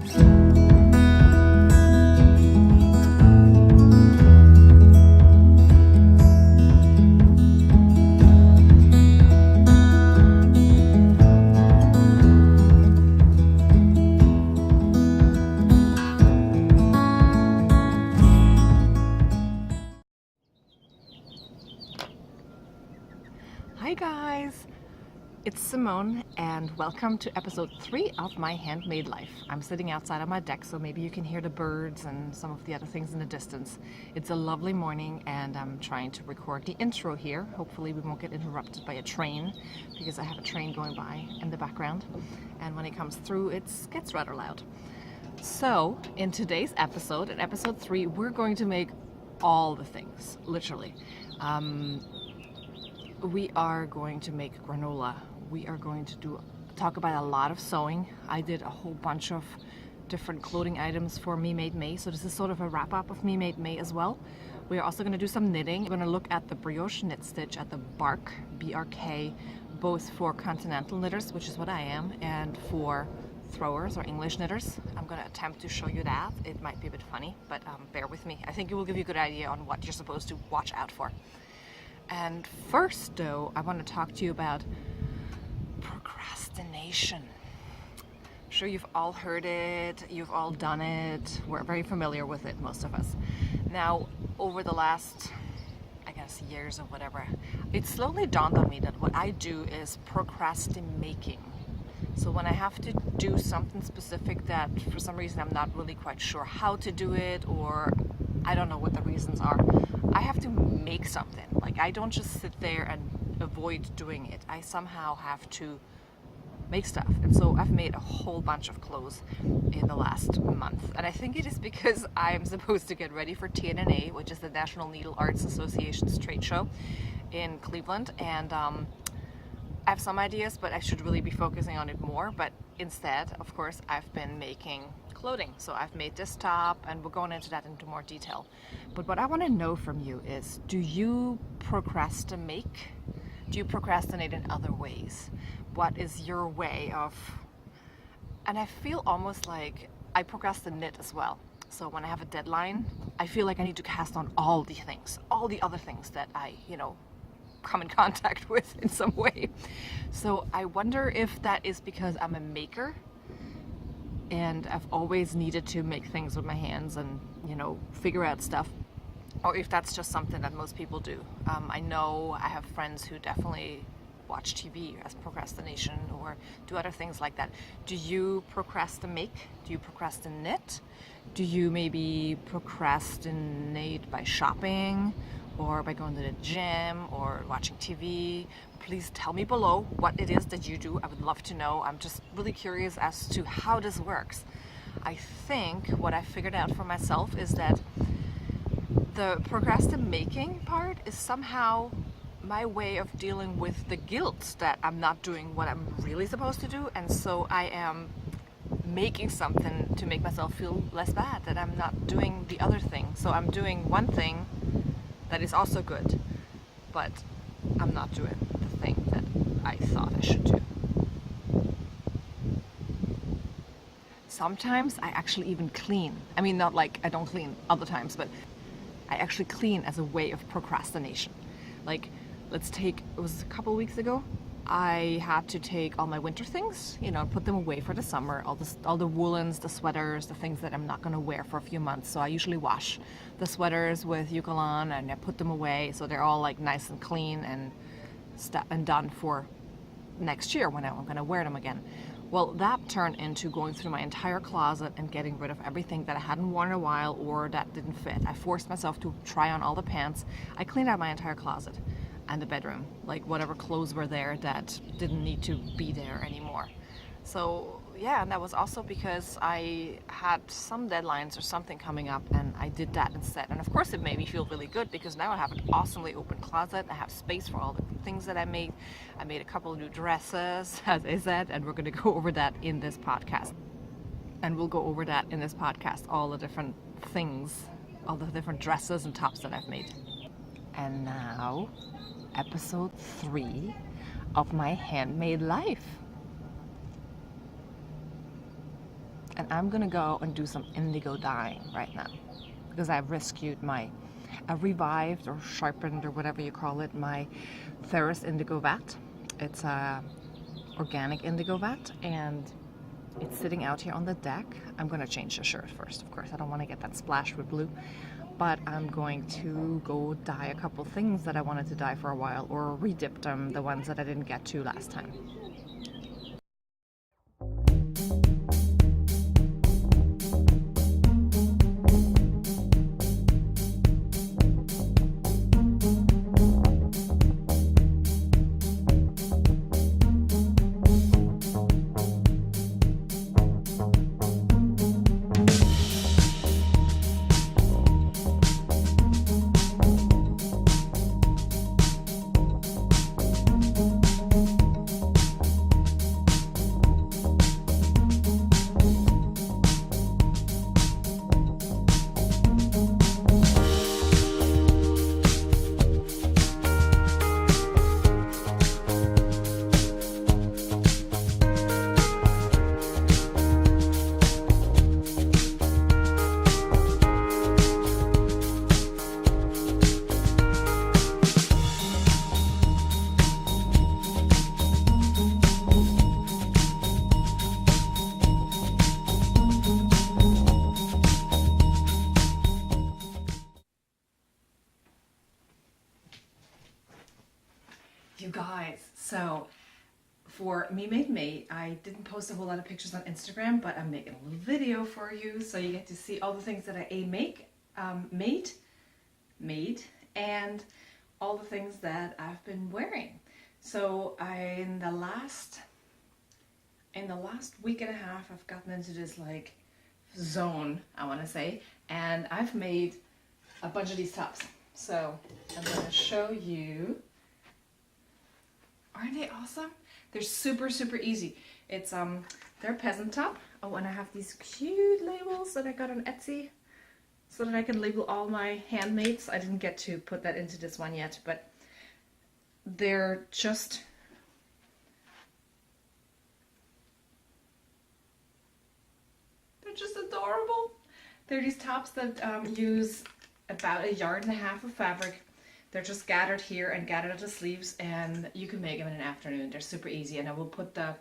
Hi guys, it's Simone and welcome to episode 3 of my handmade life. I'm sitting outside on my deck, so maybe you can hear the birds and some of the other things in the distance. It's a lovely morning and I'm trying to record the intro here. Hopefully we won't get interrupted by a train because I have a train going by in the background, and when it comes through it gets rather loud. So in today's episode, in episode 3, we're going to make all the things, literally. We are going to make granola. We are going to talk about a lot of sewing. I did a whole bunch of different clothing items for Me Made May, so this is sort of a wrap-up of Me Made May as well. We are also going to do some knitting. We're going to look at the Brioche knit stitch at the Bark, B-R-K, both for continental knitters, which is what I am, and for throwers or English knitters. I'm going to attempt to show you that. It might be a bit funny, but bear with me. I think it will give you a good idea on what you're supposed to watch out for. And first, though, I want to talk to you about procrastination. I'm sure you've all heard it, you've all done it, we're very familiar with it, most of us. Now, over the last, I guess, years or whatever, it slowly dawned on me that what I do is procrastimaking. So when I have to do something specific that for some reason I'm not really quite sure how to do it, or I don't know what the reasons are, I have to make something. Like, I don't just sit there and avoid doing it. I somehow have to make stuff. And so I've made a whole bunch of clothes in the last month. And I think it is because I'm supposed to get ready for TNA, which is the National Needle Arts Association's trade show in Cleveland. And I have some ideas, but I should really be focusing on it more. But instead, of course, I've been making clothing. So I've made this top, and we're going into that into more detail. But what I want to know from you is, do you procrastinate? Do you procrastinate in other ways? What is your way of... And I feel almost like I procrastinate as well. So when I have a deadline, I feel like I need to cast on all the things, all the other things that I, come in contact with in some way. So I wonder if that is because I'm a maker and I've always needed to make things with my hands and, figure out stuff, or if that's just something that most people do. I know I have friends who definitely watch TV as procrastination or do other things like that. Do you procrastinate? Do you procrastinate? Do you maybe procrastinate by shopping or by going to the gym or watching TV? Please tell me below what it is that you do. I would love to know. I'm just really curious as to how this works. I think what I figured out for myself is that the procrastinating part is somehow my way of dealing with the guilt that I'm not doing what I'm really supposed to do, and so I am making something to make myself feel less bad that I'm not doing the other thing. So I'm doing one thing that is also good, but I'm not doing the thing that I thought I should do. Sometimes I actually even clean. I mean, not like I don't clean other times, but I actually clean as a way of procrastination. Like, let's take, it was a couple of weeks ago, I had to take all my winter things, put them away for the summer, all the woolens, the sweaters, the things that I'm not going to wear for a few months. So I usually wash the sweaters with Eucalan and I put them away so they're all like nice and clean and done for next year when I'm going to wear them again. Well, that turned into going through my entire closet and getting rid of everything that I hadn't worn in a while or that didn't fit. I forced myself to try on all the pants. I cleaned out my entire closet and the bedroom, like whatever clothes were there that didn't need to be there anymore. So yeah, and that was also because I had some deadlines or something coming up and I did that instead. And of course it made me feel really good because now I have an awesomely open closet. I have space for all the things that I made. I made a couple of new dresses, as I said, and we're going to go over that in this podcast. And we'll go over that in this podcast, all the different things, all the different dresses and tops that I've made. And now, episode 3 of my handmade life. and I'm gonna go and do some indigo dyeing right now because I've rescued my revived or sharpened or whatever you call it, my Tblsp indigo vat. It's a organic indigo vat, and it's sitting out here on the deck. I'm gonna change the shirt first, of course. I don't want to get that splash with blue, but I'm going to go dye a couple things that I wanted to dye for a while, or redip them, the ones that I didn't get to last time. You guys, so for Me Made May, I didn't post a whole lot of pictures on Instagram, but I'm making a little video for you so you get to see all the things that I made, and all the things that I've been wearing. So in the last week and a half, I've gotten into this like zone, I want to say, and I've made a bunch of these tops. So I'm going to show you. Aren't they awesome? They're super, super easy. It's they're a peasant top. Oh, and I have these cute labels that I got on Etsy so that I can label all my handmades. I didn't get to put that into this one yet, but they're just adorable. They're these tops that use about 1.5 yards of fabric. They're just gathered here and gathered at the sleeves, and you can make them in an afternoon. They're super easy, and I will put the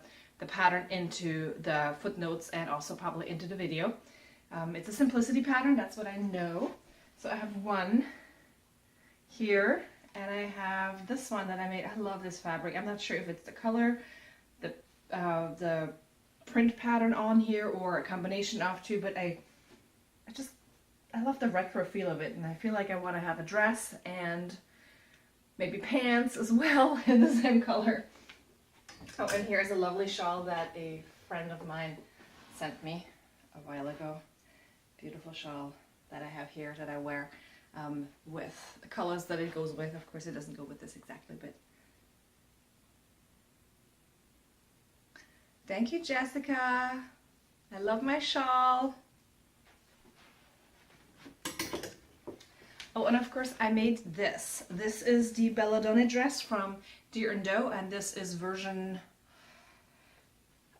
pattern into the footnotes and also probably into the video. It's a simplicity pattern, that's what I know. So I have one here, and I have this one that I made. I love this fabric. I'm not sure if it's the color, the print pattern on here, or a combination of two, but I love the retro feel of it, and I feel like I want to have a dress and maybe pants as well in the same color. Oh, and here's a lovely shawl that a friend of mine sent me a while ago. Beautiful shawl that I have here that I wear with the colors that it goes with. Of course, it doesn't go with this exactly, but thank you, Jessica. I love my shawl. Oh, and of course I made this. This is the Belladonna dress from Deer & Doe, and this is version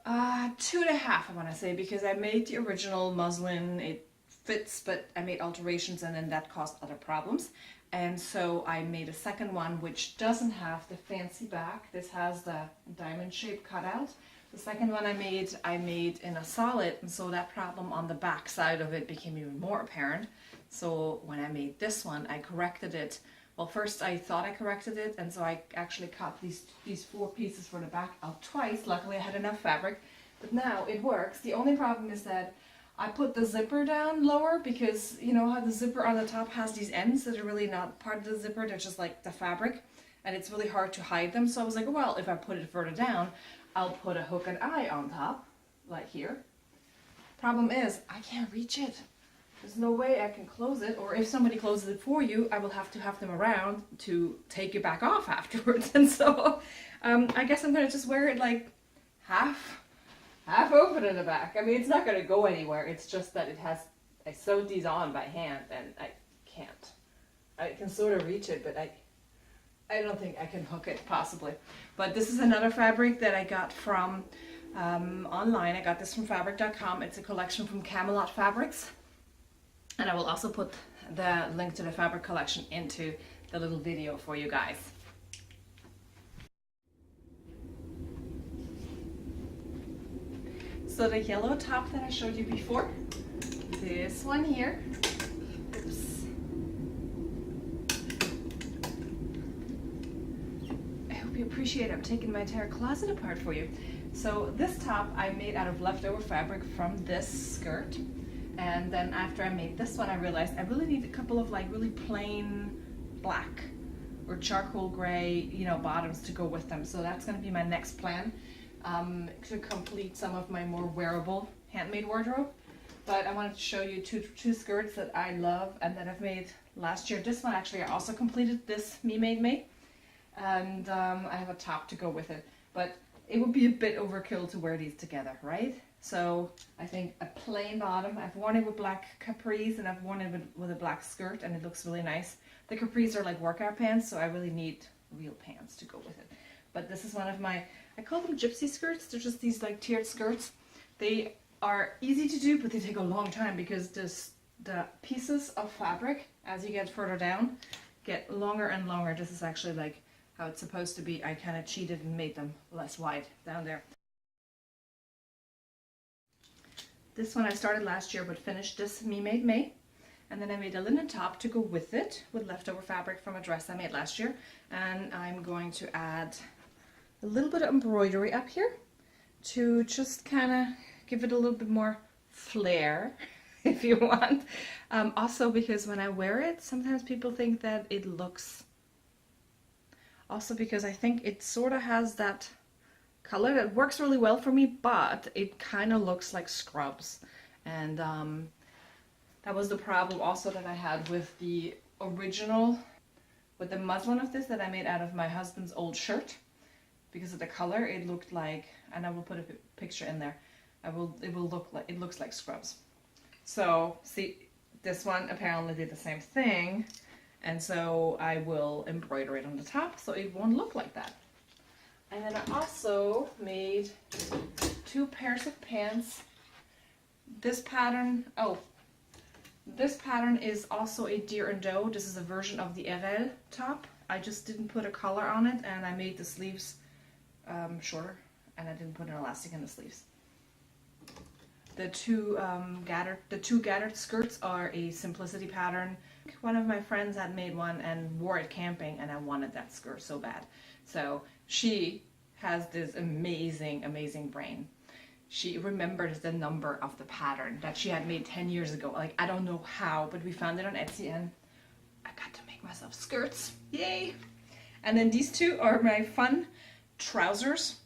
2.5, I want to say, because I made the original muslin. It fits, but I made alterations, and then that caused other problems. And so I made a second one, which doesn't have the fancy back. This has the diamond shape cutout. The second one I made in a solid, and so that problem on the back side of it became even more apparent. So when I made this one, I corrected it. Well, first I thought I corrected it, and so I actually cut these 4 pieces for the back out twice. Luckily I had enough fabric, but now it works. The only problem is that I put the zipper down lower, because you know how the zipper on the top has these ends that are really not part of the zipper, they're just like the fabric, and it's really hard to hide them. So I was like, well, if I put it further down, I'll put a hook and eye on top, like here. Problem is, I can't reach it. There's no way I can close it, or if somebody closes it for you, I will have to have them around to take it back off afterwards. And so I guess I'm going to just wear it like half open in the back. I mean, it's not going to go anywhere. It's just that I sewed these on by hand, and I can't. I can sort of reach it, but I don't think I can hook it, possibly. But this is another fabric that I got from online. I got this from fabric.com. It's a collection from Camelot Fabrics. And I will also put the link to the fabric collection into the little video for you guys. So the yellow top that I showed you before, this one here, oops. I hope you appreciate it. I'm taking my entire closet apart for you. So this top I made out of leftover fabric from this skirt. And then after I made this one, I realized I really need a couple of like really plain black or charcoal gray, you know, bottoms to go with them. So that's going to be my next plan. To complete some of my more wearable handmade wardrobe. But I wanted to show you two skirts that I love and that I've made last year. This one actually I also completed this Me Made May, and I have a top to go with it. But it would be a bit overkill to wear these together, right? So I think a plain bottom. I've worn it with black capris and I've worn it with a black skirt, and it looks really nice. The capris are like workout pants, so I really need real pants to go with it. But this is one of my, I call them gypsy skirts. They're just these like tiered skirts. They are easy to do, but they take a long time because the pieces of fabric, as you get further down, get longer and longer. This is actually like how it's supposed to be. I kind of cheated and made them less wide down there. This one I started last year, but finished this Me Made May. And then I made a linen top to go with it, with leftover fabric from a dress I made last year. And I'm going to add a little bit of embroidery up here to just kind of give it a little bit more flair, if you want. Also because when I wear it, sometimes people think that it looks... Also because I think it sort of has that color that works really well for me, but it kind of looks like scrubs. And that was the problem also that I had with the original, with the muslin of this that I made out of my husband's old shirt. Because of the color, it looked like, and I will put a picture in there, it looks like scrubs. So see, this one apparently did the same thing, and so I will embroider it on the top so it won't look like that. And then I also made 2 pairs of pants. This pattern, this pattern is also a deer and doe. This is a version of the Erel top. I just didn't put a collar on it, and I made the sleeves shorter, and I didn't put an elastic in the sleeves. The two gathered skirts are a simplicity pattern. One of my friends had made one and wore it camping, and I wanted that skirt so bad. So she has this amazing brain. She remembered the number of the pattern that she had made 10 years ago. Like, I don't know how, but we found it on Etsy, and I got to make myself skirts. Yay! And then these two are my fun trousers,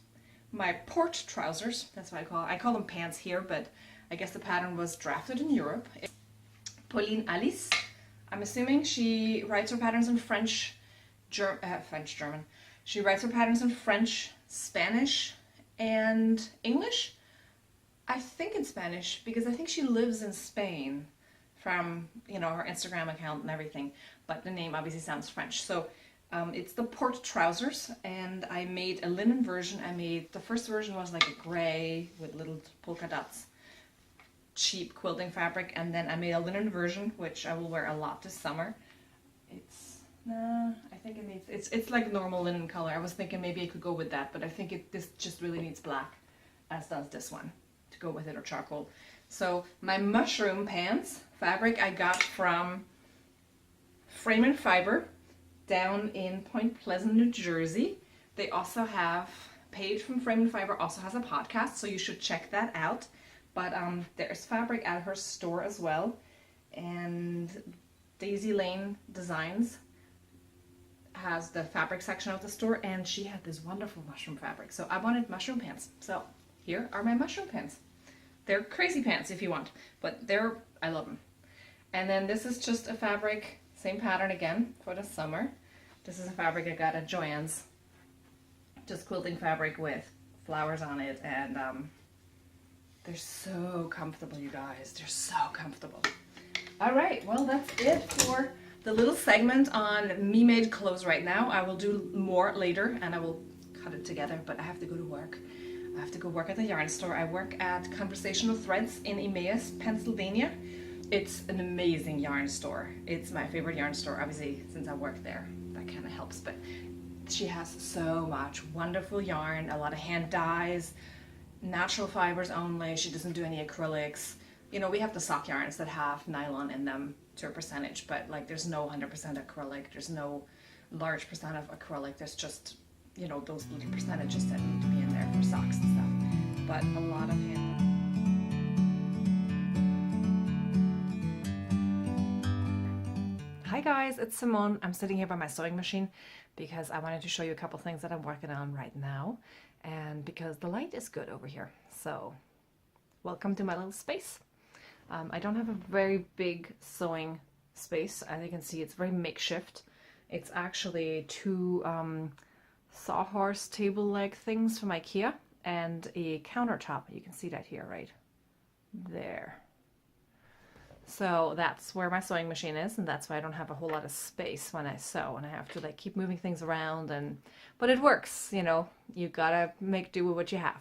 my port trousers. That's what I call them pants here, but I guess the pattern was drafted in Europe. It's Pauline Alice. I'm assuming she writes her patterns in French, German. She writes her patterns in French, Spanish, and English. I think in Spanish, because I think she lives in Spain from, you know, her Instagram account and everything, but the name obviously sounds French. So it's the port trousers, and I made a linen version. The first version was like a gray with little polka dots, cheap quilting fabric, and then I made a linen version, which I will wear a lot this summer. I think it needs, it's like normal linen color. I was thinking maybe I could go with that, but I think this just really needs black, as does this one, to go with it, or charcoal. So my mushroom pants fabric I got from Frame and Fiber down in Point Pleasant, New Jersey. They also have, Paige from Frame and Fiber also has a podcast, so you should check that out. But there's fabric at her store as well, and Daisy Lane Designs has the fabric section of the store, and she had this wonderful mushroom fabric. So I wanted mushroom pants. So here are my mushroom pants. They're crazy pants if you want, but I love them. And then this is just a fabric, same pattern again for the summer. This is a fabric I got at Joann's. Just quilting fabric with flowers on it, and they're so comfortable, you guys. They're so comfortable. All right, well, that's it for the little segment on me made clothes right now. I will do more later, and I will cut it together, but I have to go to work. I have to go work at the yarn store. I work at Conversational Threads in Emmaus, Pennsylvania. It's an amazing yarn store. It's my favorite yarn store, obviously, since I work there. That kind of helps, but she has so much wonderful yarn, a lot of hand dyes, natural fibers only. She doesn't do any acrylics. You know, we have the sock yarns that have nylon in them to a percentage, but like there's no 100% acrylic. There's no large percent of acrylic. There's just, you know, those little percentages that need to be in there for socks and stuff. But a lot of hand. Hi guys, it's Simone. I'm sitting here by my sewing machine because I wanted to show you a couple things that I'm working on right now, and because the light is good over here. So welcome to my little space. I don't have a very big sewing space. As you can see, it's very makeshift. It's actually two sawhorse table leg things from IKEA and a countertop. You can see that here, right there. So that's where my sewing machine is, and that's why I don't have a whole lot of space when I sew, and I have to like keep moving things around, but it works, you know, you gotta make do with what you have.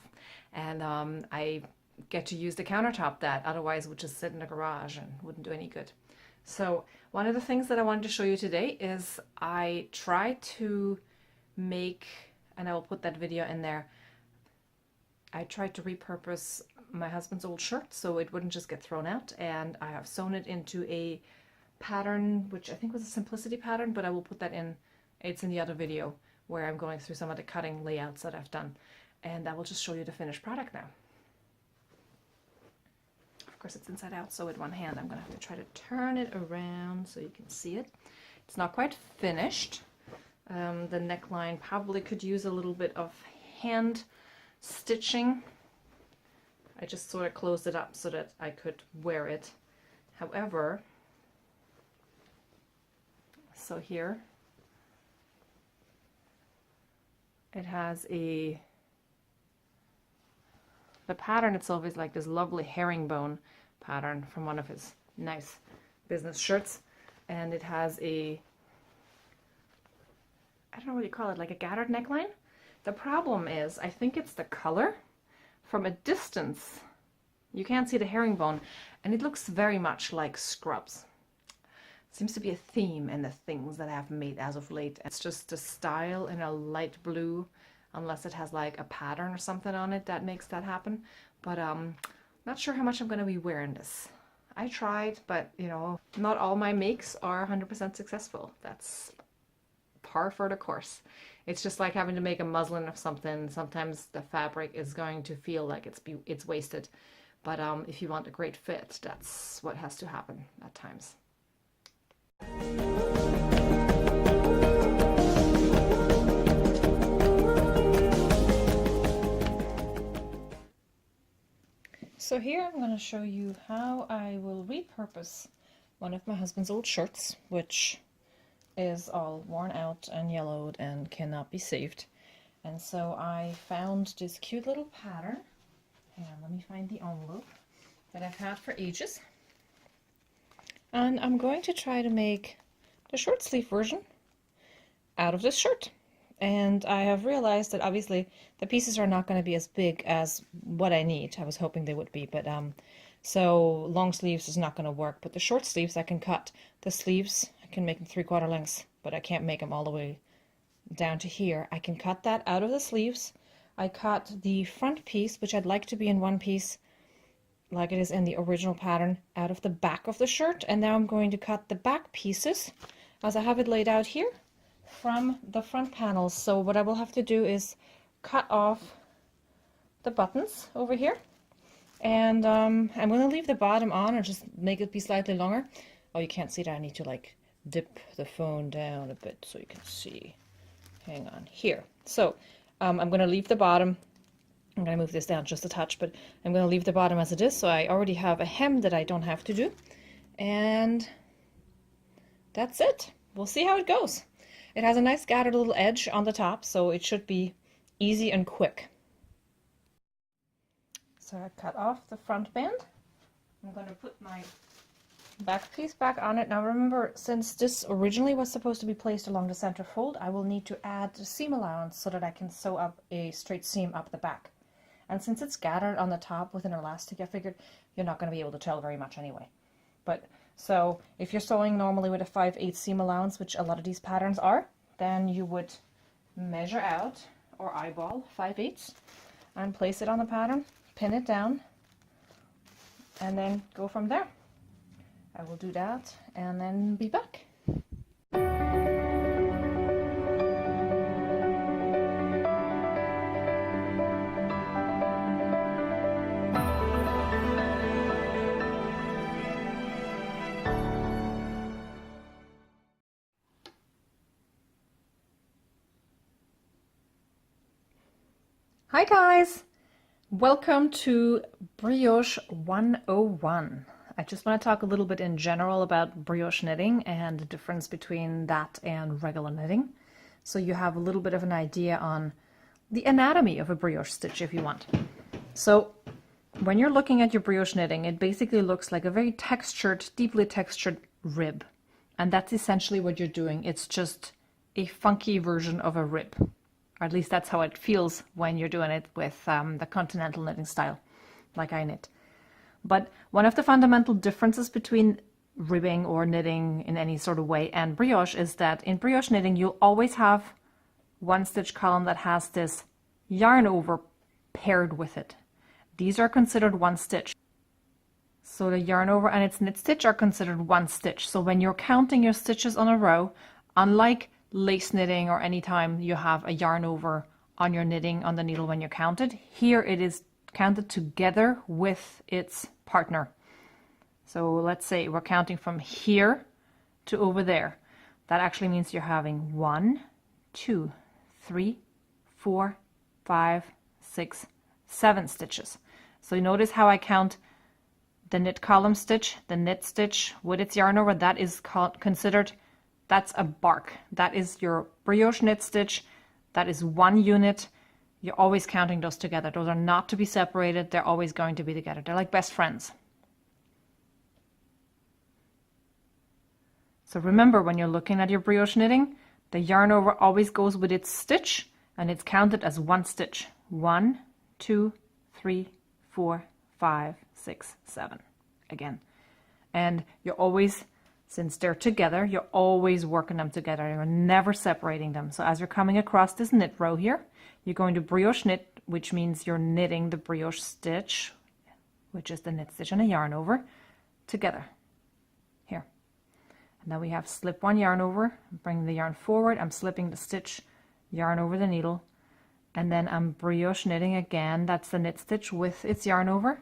And I get to use the countertop that otherwise would just sit in the garage and wouldn't do any good. So one of the things that I wanted to show you today is I tried to make, and I will put that video in there, I tried to repurpose my husband's old shirt so it wouldn't just get thrown out, and I have sewn it into a pattern which I think was a simplicity pattern, but I will put that in, it's in the other video where I'm going through some of the cutting layouts that I've done, and I will just show you the finished product now. Of course it's inside out, so with one hand I'm gonna have to try to turn it around so you can see it. It's not quite finished. The neckline probably could use a little bit of hand stitching. I just sort of closed it up so that I could wear it. However, so here it has the pattern itself is like this lovely herringbone pattern from one of his nice business shirts, and it has a, I don't know what you call it, like a gathered neckline. The problem is, I think it's the color. From a distance, you can't see the herringbone, and it looks very much like scrubs. Seems to be a theme in the things that I've made as of late. It's just a style in a light blue, unless it has like a pattern or something on it that makes that happen. But not sure how much I'm going to be wearing this. I tried, but you know, not all my makes are 100% successful. That's par for the course. It's just like having to make a muslin of something. Sometimes the fabric is going to feel like it's wasted, but if you want a great fit, that's what has to happen at times. So here I'm going to show you how I will repurpose one of my husband's old shirts, which is all worn out and yellowed and cannot be saved. And so I found this cute little pattern, and let me find the envelope, that I've had for ages. And I'm going to try to make the short sleeve version out of this shirt. And I have realized that obviously the pieces are not going to be as big as what I need. I was hoping they would be, but so long sleeves is not going to work. But the short sleeves, I can cut the sleeves. I can make them 3/4 lengths, but I can't make them all the way down to here. I can cut that out of the sleeves. I cut the front piece, which I'd like to be in one piece, like it is in the original pattern, out of the back of the shirt. And now I'm going to cut the back pieces, as I have it laid out here, from the front panels. So what I will have to do is cut off the buttons over here. And I'm going to leave the bottom on and just make it be slightly longer. Oh, you can't see that. I need to like dip the phone down a bit so you can see. Hang on here. So I'm going to leave the bottom. I'm going to move this down just a touch, but I'm going to leave the bottom as it is. So I already have a hem that I don't have to do. And that's it. We'll see how it goes. It has a nice gathered little edge on the top, so it should be easy and quick. So I cut off the front band. I'm going to put my back piece back on it. Now remember, since this originally was supposed to be placed along the center fold, I will need to add the seam allowance so that I can sew up a straight seam up the back. And since it's gathered on the top with an elastic, I figured you're not going to be able to tell very much anyway. But so if you're sewing normally with a 5/8 seam allowance, which a lot of these patterns are, then you would measure out or eyeball 5/8 and place it on the pattern, pin it down, and then go from there. I will do that and then be back. Hi guys! Welcome to Brioche 101. I just want to talk a little bit in general about brioche knitting and the difference between that and regular knitting. So you have a little bit of an idea on the anatomy of a brioche stitch if you want. So when you're looking at your brioche knitting, it basically looks like a very textured, deeply textured rib. And that's essentially what you're doing. It's just a funky version of a rib. Or at least that's how it feels when you're doing it with the continental knitting style, like I knit. But one of the fundamental differences between ribbing or knitting in any sort of way and brioche is that in brioche knitting, you'll always have one stitch column that has this yarn over paired with it. These are considered one stitch. So the yarn over and its knit stitch are considered one stitch. So when you're counting your stitches on a row, unlike lace knitting or anytime you have a yarn over on your knitting on the needle when you're counted, here it is counted together with its partner. So let's say we're counting from here to over there. That actually means you're having 1, 2, 3, 4, 5, 6, 7 stitches. So you notice how I count the knit column stitch, the knit stitch with its yarn over, that is considered, that's a bark. That is your brioche knit stitch. That is one unit. You're always counting those together. Those are not to be separated. They're always going to be together. They're like best friends. So remember, when you're looking at your brioche knitting, the yarn over always goes with its stitch and it's counted as one stitch. 1, 2, 3, 4, 5, 6, 7. Again. And you're always, since they're together, you're always working them together. You're never separating them. So as you're coming across this knit row here, you're going to brioche knit, which means you're knitting the brioche stitch, which is the knit stitch and a yarn over, together. Here. And now we have slip one yarn over, bring the yarn forward, I'm slipping the stitch, yarn over the needle, and then I'm brioche knitting again. That's the knit stitch with its yarn over.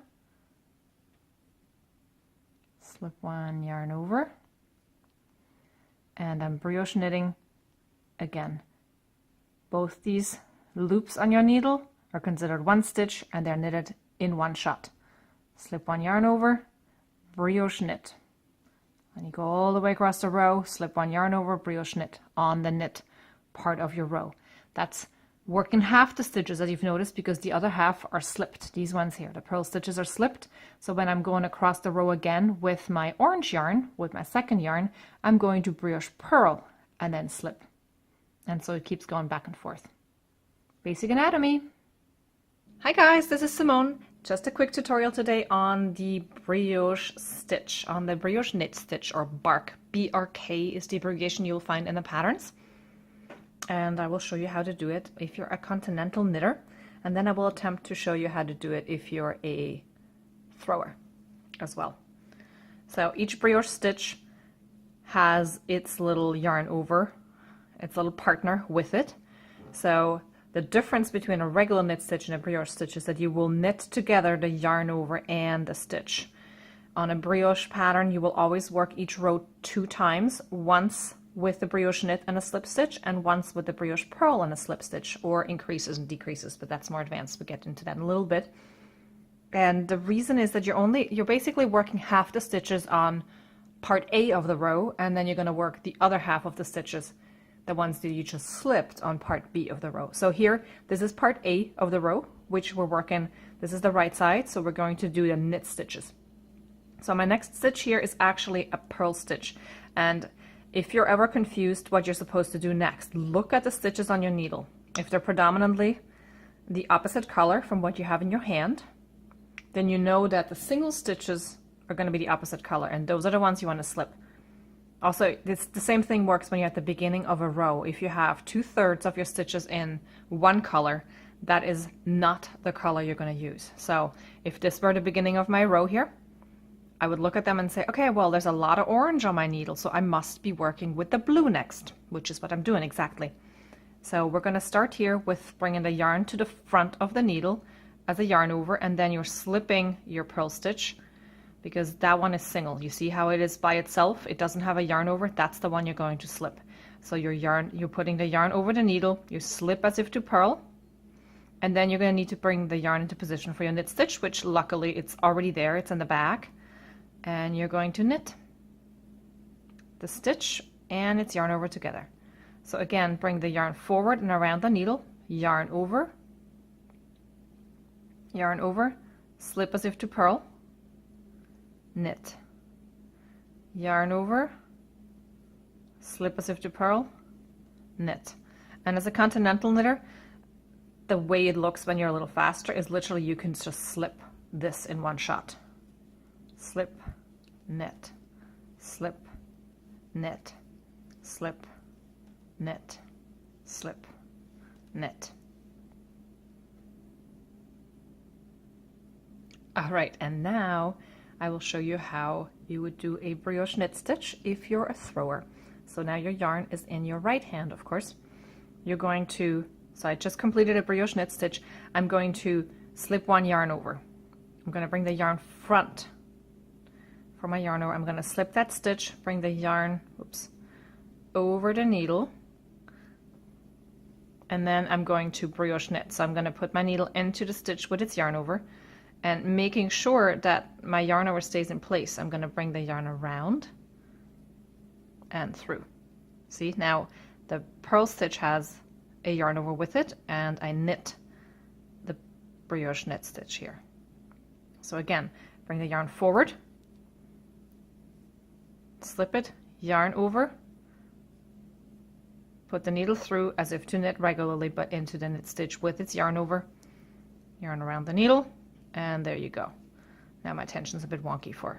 Slip one yarn over. And I'm brioche knitting again. Both these loops on your needle are considered one stitch and they're knitted in one shot. Slip one yarn over, brioche knit. And you go all the way across the row, slip one yarn over, brioche knit on the knit part of your row. That's working half the stitches, as you've noticed, because the other half are slipped. These ones here, the purl stitches are slipped. So when I'm going across the row again with my orange yarn, with my second yarn, I'm going to brioche purl and then slip. And so it keeps going back and forth. Basic anatomy. Hi guys, this is Simone. Just a quick tutorial today on the brioche stitch, on the brioche knit stitch, or bark. BRK is the abbreviation you'll find in the patterns. And I will show you how to do it if you're a continental knitter, and then I will attempt to show you how to do it if you're a thrower as well. So each brioche stitch has its little yarn over, its little partner with it. So the difference between a regular knit stitch and a brioche stitch is that you will knit together the yarn over and the stitch. On a brioche pattern, you will always work each row 2 times, once with the brioche knit and a slip stitch, and once with the brioche purl and a slip stitch, or increases and decreases, but that's more advanced. We'll get into that in a little bit. And the reason is that you're basically working half the stitches on part A of the row, and then you're going to work the other half of the stitches, the ones that you just slipped, on part B of the row. So here, this is part A of the row, which we're working, this is the right side, so we're going to do the knit stitches. So my next stitch here is actually a purl stitch, and if you're ever confused what you're supposed to do next, look at the stitches on your needle. If they're predominantly the opposite color from what you have in your hand, then you know that the single stitches are going to be the opposite color, and those are the ones you want to slip. Also, the same thing works when you're at the beginning of a row. If you have 2/3 of your stitches in one color, that is not the color you're going to use. So if this were the beginning of my row here, I would look at them and say, okay, well, there's a lot of orange on my needle, so I must be working with the blue next, which is what I'm doing exactly. So we're going to start here with bringing the yarn to the front of the needle as a yarn over, and then you're slipping your purl stitch, because that one is single. You see how it is by itself? It doesn't have a yarn over. That's the one you're going to slip. So you're putting the yarn over the needle, you slip as if to purl, and then you're going to need to bring the yarn into position for your knit stitch, which luckily it's already there, it's in the back, and you're going to knit the stitch and its yarn over together. So again, bring the yarn forward and around the needle, yarn over, slip as if to purl, knit, yarn over, slip as if to purl, knit. And as a continental knitter, the way it looks when you're a little faster is literally you can just slip this in one shot. Slip, knit, slip, knit, slip, knit, slip, knit. All right, and now I will show you how you would do a brioche knit stitch if you're a thrower. So now your yarn is in your right hand, of course. You're going to, so I just completed a brioche knit stitch. I'm going to slip one yarn over. I'm going to bring the yarn front for my yarn over. I'm going to slip that stitch, bring the yarn, over the needle, and then I'm going to brioche knit. So I'm going to put my needle into the stitch with its yarn over, and making sure that my yarn over stays in place, I'm going to bring the yarn around and through. See, now the purl stitch has a yarn over with it, and I knit the brioche knit stitch here. So again, bring the yarn forward, slip it, yarn over, put the needle through as if to knit regularly, but into the knit stitch with its yarn over, yarn around the needle, and there you go. Now my tension's a bit wonky for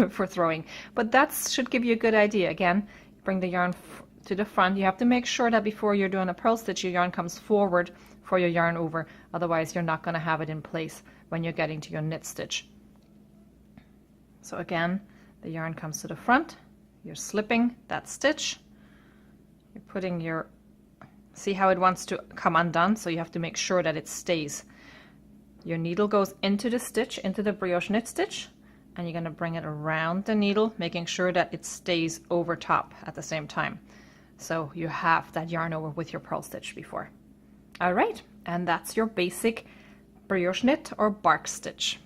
for throwing, but that should give you a good idea. Again, bring the yarn to the front. You have to make sure that before you're doing a purl stitch, your yarn comes forward for your yarn over. Otherwise, you're not going to have it in place when you're getting to your knit stitch. So again, the yarn comes to the front. You're slipping that stitch. You're putting your, see how it wants to come undone, so you have to make sure that it stays. Your needle goes into the stitch, into the brioche knit stitch, and you're going to bring it around the needle, making sure that it stays over top at the same time. So you have that yarn over with your purl stitch before. All right, and that's your basic brioche knit or bark stitch.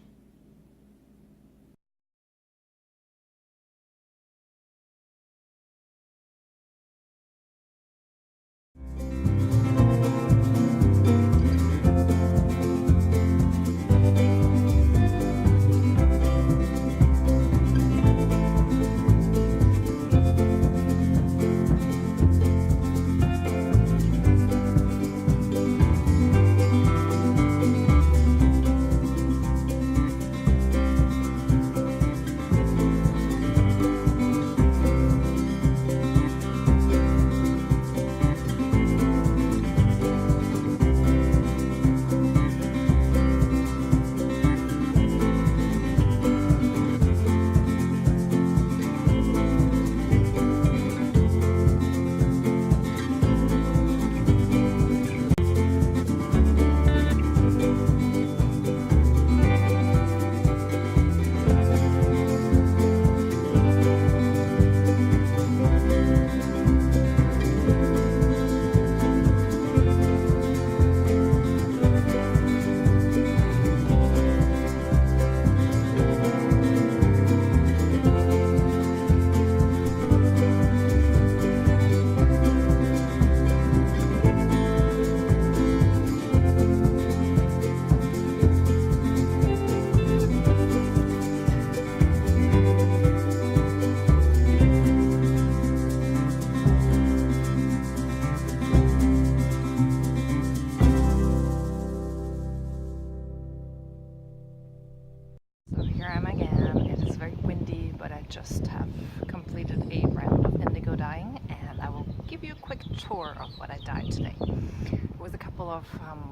just have completed a round of indigo dyeing, and I will give you a quick tour of what I dyed today. It was a couple of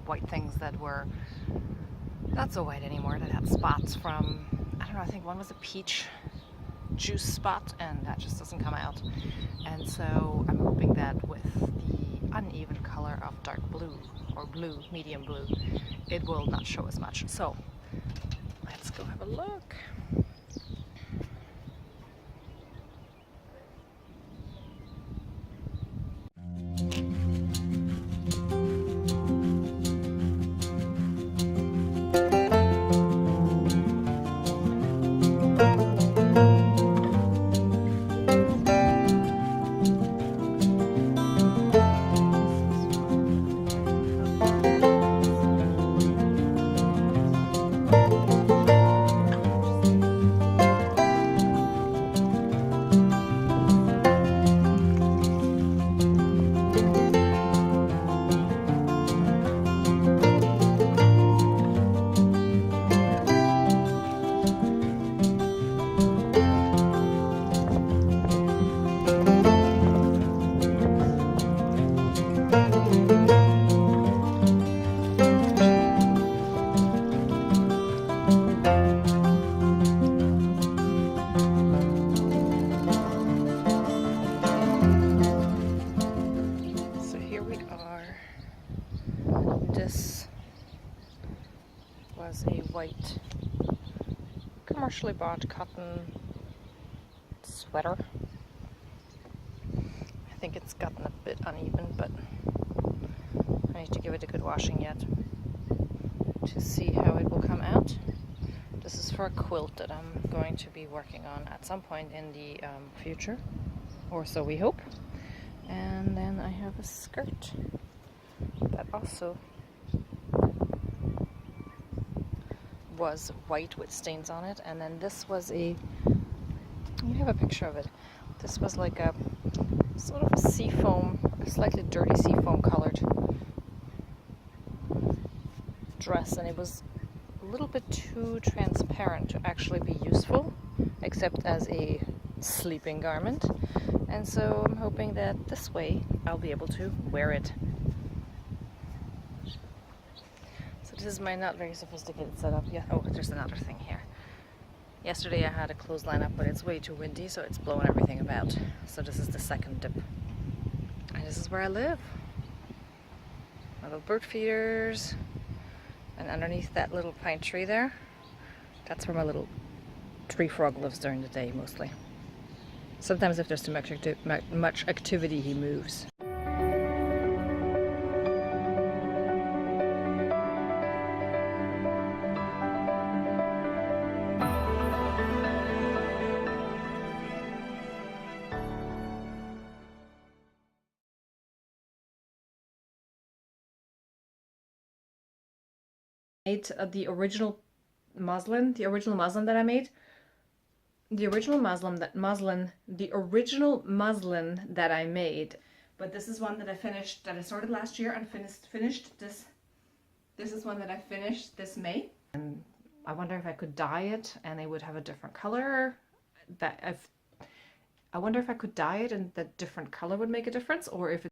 white things that were not so white anymore, that had spots from, I don't know, I think one was a peach juice spot, and that just doesn't come out. And so I'm hoping that with the uneven color of dark blue, or blue, medium blue, it will not show as much. So let's go have a look. This was a white, commercially bought cotton sweater. I think it's gotten a bit uneven, but I need to give it a good washing yet to see how it will come out. This is for a quilt that I'm going to be working on at some point in the future, or so we hope. And then I have a skirt that also was white with stains on it, and then this was a, you have a picture of it, this was like a sort of a seafoam, a slightly dirty seafoam colored dress, and it was a little bit too transparent to actually be useful except as a sleeping garment, and so I'm hoping that this way I'll be able to wear it. This is my not very sophisticated setup. Yeah. Oh, there's another thing here. Yesterday I had a clothesline up, but it's way too windy, so it's blowing everything about. So this is the second dip. And this is where I live. My little bird feeders. And underneath that little pine tree there, that's where my little tree frog lives during the day, mostly. Sometimes if there's too much activity, he moves. The original muslin that I made. The original muslin that I made. But this is one that I finished, that I started last year and finished this. This is one that I finished this May. And I wonder if I could dye it and it would have a different color. I wonder if I could dye it and the different color would make a difference, or if